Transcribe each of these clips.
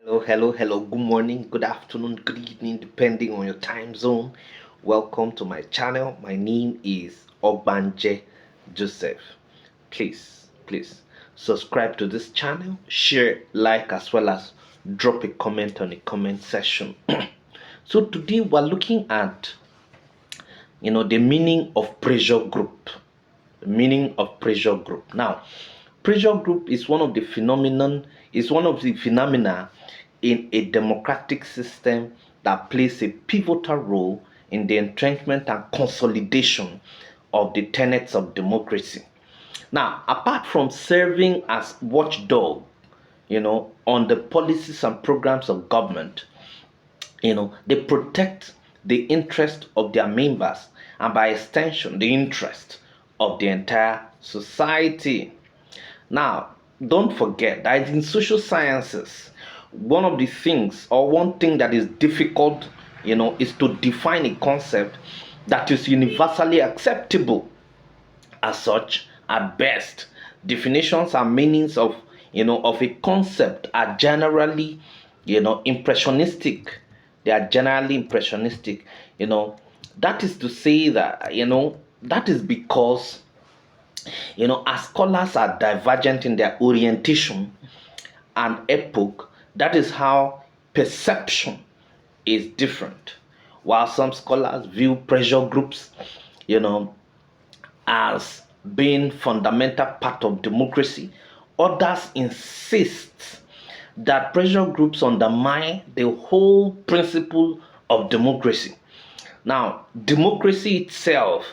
Hello. Good morning, good afternoon, good evening, depending on your time zone. Welcome to my channel. My name is Ogbanje Joseph. Please subscribe to this channel, share, like, as well as drop a comment on the comment section. So today we're looking at the meaning of pressure group. The meaning of pressure group. Now, pressure group is one of the phenomena in a democratic system that plays a pivotal role in the entrenchment and consolidation of the tenets of democracy. Now, apart from serving as watchdog, on the policies and programs of government, they protect the interest of their members and by extension the interest of the entire society. Now, don't forget that in social sciences, one thing that is difficult, is to define a concept that is universally acceptable. As such, at best, definitions and meanings of a concept are generally, impressionistic. They are generally impressionistic. That is to say that that is because as scholars are divergent in their orientation and epoch, that is how perception is different. While some scholars view pressure groups, you know, as being fundamental part of democracy, others insist that pressure groups undermine the whole principle of democracy. Now, democracy itself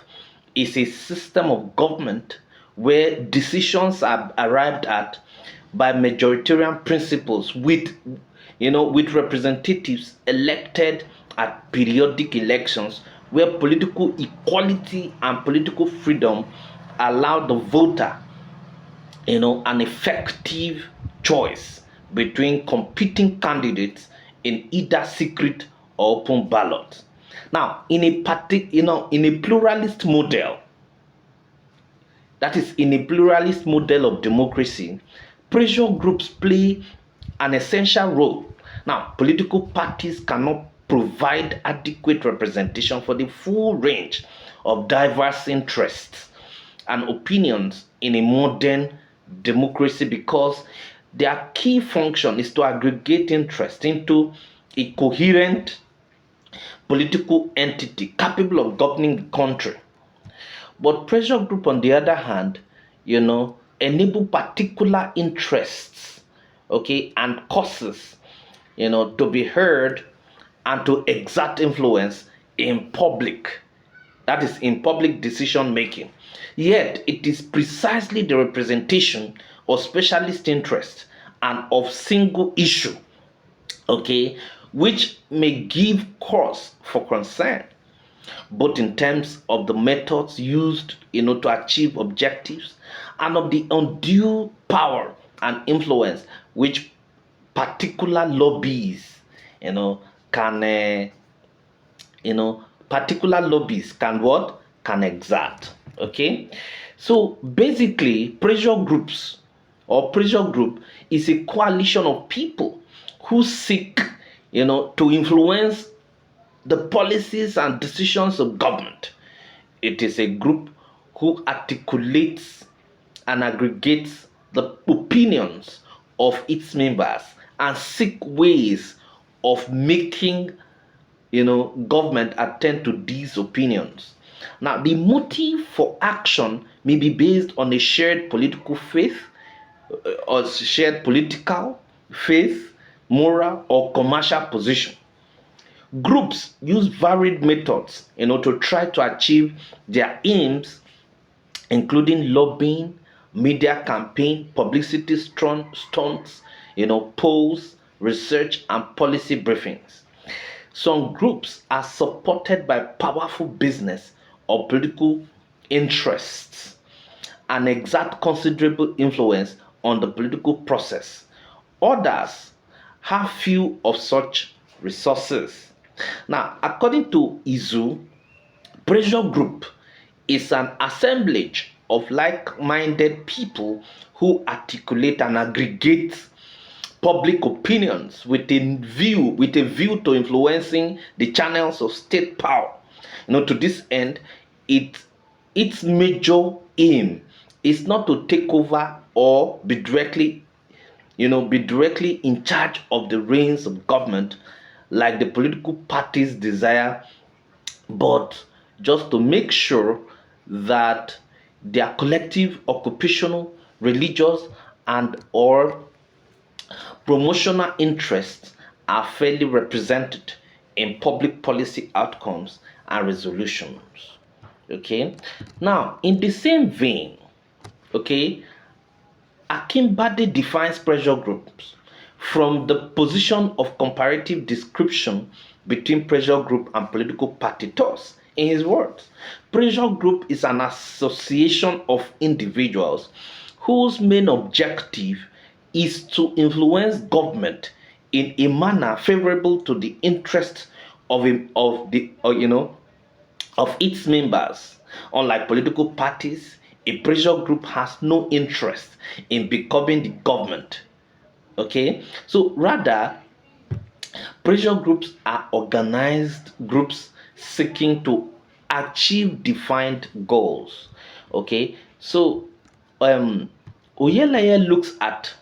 is a system of government where decisions are arrived at by majoritarian principles with representatives elected at periodic elections where political equality and political freedom allow the voter an effective choice between competing candidates in either secret or open ballot. Now, in a pluralist model, that is, in a pluralist model of democracy, pressure groups play an essential role. Now, political parties cannot provide adequate representation for the full range of diverse interests and opinions in a modern democracy because their key function is to aggregate interest into a coherent political entity capable of governing the country. But pressure group, on the other hand, enable particular interests, okay, and causes, to be heard and to exert influence in public. That is in public decision making. Yet it is precisely the representation of specialist interest and of single issue, okay, which may give cause for concern both in terms of the methods used to achieve objectives and of the undue power and influence which particular lobbies you know can particular lobbies can what can exert. Okay, so basically pressure group is a coalition of people who seek to influence the policies and decisions of government. It is a group who articulates and aggregates the opinions of its members and seek ways of making government attend to these opinions. Now, the motive for action may be based on a shared political faith or shared political faith, moral, or commercial position. Groups use varied methods to try to achieve their aims, including lobbying, media campaign, publicity stunts, polls, research, and policy briefings. Some groups are supported by powerful business or political interests and exert considerable influence on the political process. Others have few of such resources. Now, according to Izu, pressure group is an assemblage of like minded people who articulate and aggregate public opinions with a view to influencing the channels of state power. To this end, its major aim is not to take over or be directly in charge of the reins of government like the political parties desire, but just to make sure that their collective occupational, religious, and or promotional interests are fairly represented in public policy outcomes and resolutions. Okay, now in the same vein, okay, Akimbade defines pressure groups from the position of comparative description between pressure group and political party. Thus, in his words, pressure group is an association of individuals whose main objective is to influence government in a manner favorable to the interests of its members. Unlike political parties, a pressure group has no interest in becoming the government. Okay, so rather, pressure groups are organized groups seeking to achieve defined goals. Okay, so Oyeleye looks at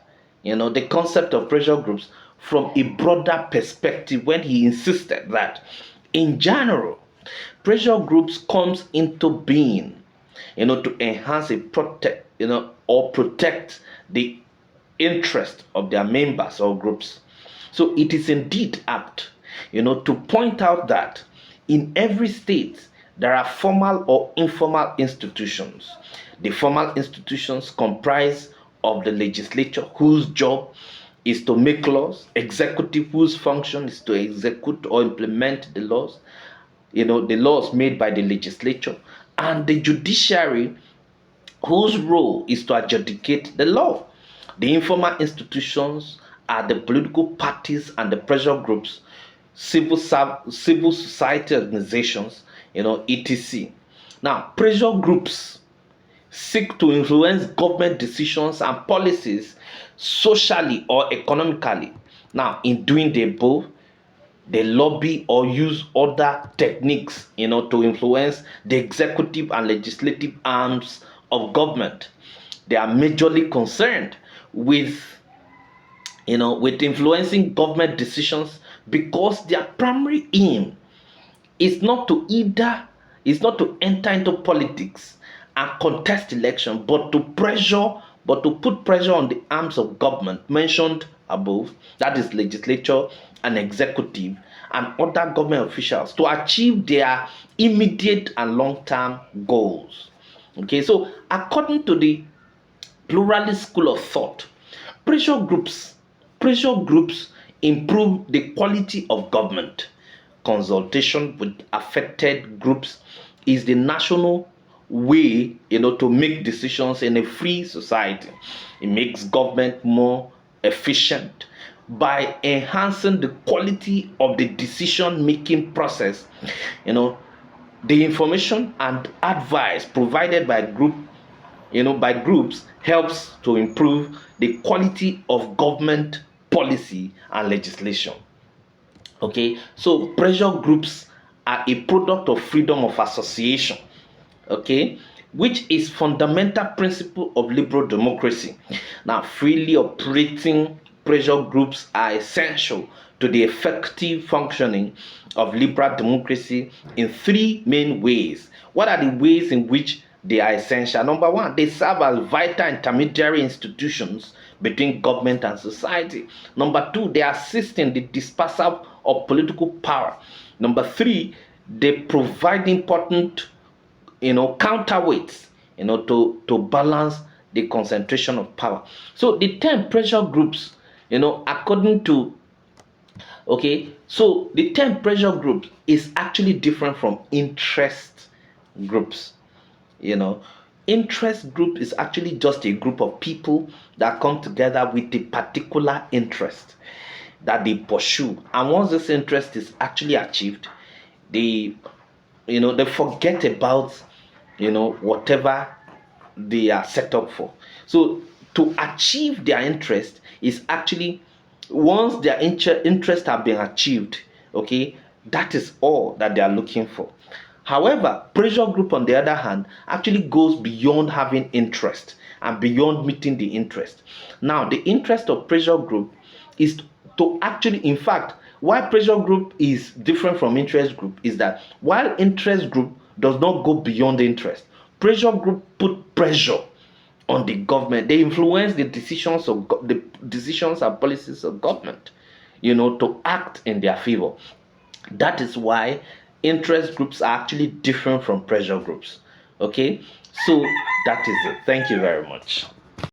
the concept of pressure groups from a broader perspective when he insisted that in general pressure groups comes into being to enhance a protect or protect the interest of their members or groups. So it is indeed apt to point out that in every state there are formal or informal institutions. The formal institutions comprise of the legislature, whose job is to make laws, executive, whose function is to execute or implement the laws, the laws made by the legislature, and the judiciary, whose role is to adjudicate the law. The informal institutions are the political parties and the pressure groups, civil society organizations, etc. Now, pressure groups seek to influence government decisions and policies socially or economically. Now, in doing the above, they lobby or use other techniques, to influence the executive and legislative arms of government. They are majorly concerned with, with influencing government decisions because their primary aim is not to enter into politics and contest election, but to put pressure on the arms of government mentioned above, that is legislature and executive and other government officials, to achieve their immediate and long-term goals. Okay, so according to the pluralist school of thought, pressure groups improve the quality of government. Consultation with affected groups is the national way to make decisions in a free society. It makes government more efficient by enhancing the quality of the decision making process. The information and advice provided by groups helps to improve the quality of government policy and legislation. Okay, so pressure groups are a product of freedom of association, okay, which is fundamental principle of liberal democracy. Now, freely operating pressure groups are essential to the effective functioning of liberal democracy in three main ways. What are the ways in which they are essential? Number one, they serve as vital intermediary institutions between government and society. Number two, they assist in the dispersal of political power. Number three, they provide important counterweights to balance the concentration of power. So the term pressure groups, according to the term pressure group is actually different from interest groups. Interest group is actually just a group of people that come together with a particular interest that they pursue, and once this interest is actually achieved, they forget about whatever they are set up for. So to achieve their interest is actually Once their interest have been achieved, okay, that is all that they are looking for. However, pressure group, on the other hand, actually goes beyond having interest and beyond meeting the interest. Now, the interest of pressure group is to actually, in fact, why pressure group is different from interest group is that while interest group does not go beyond interest, pressure group put pressure on the government. They influence the decisions of the decisions and policies of government, to act in their favor. That is why interest groups are actually different from pressure groups. Okay, so that is it. Thank you very much.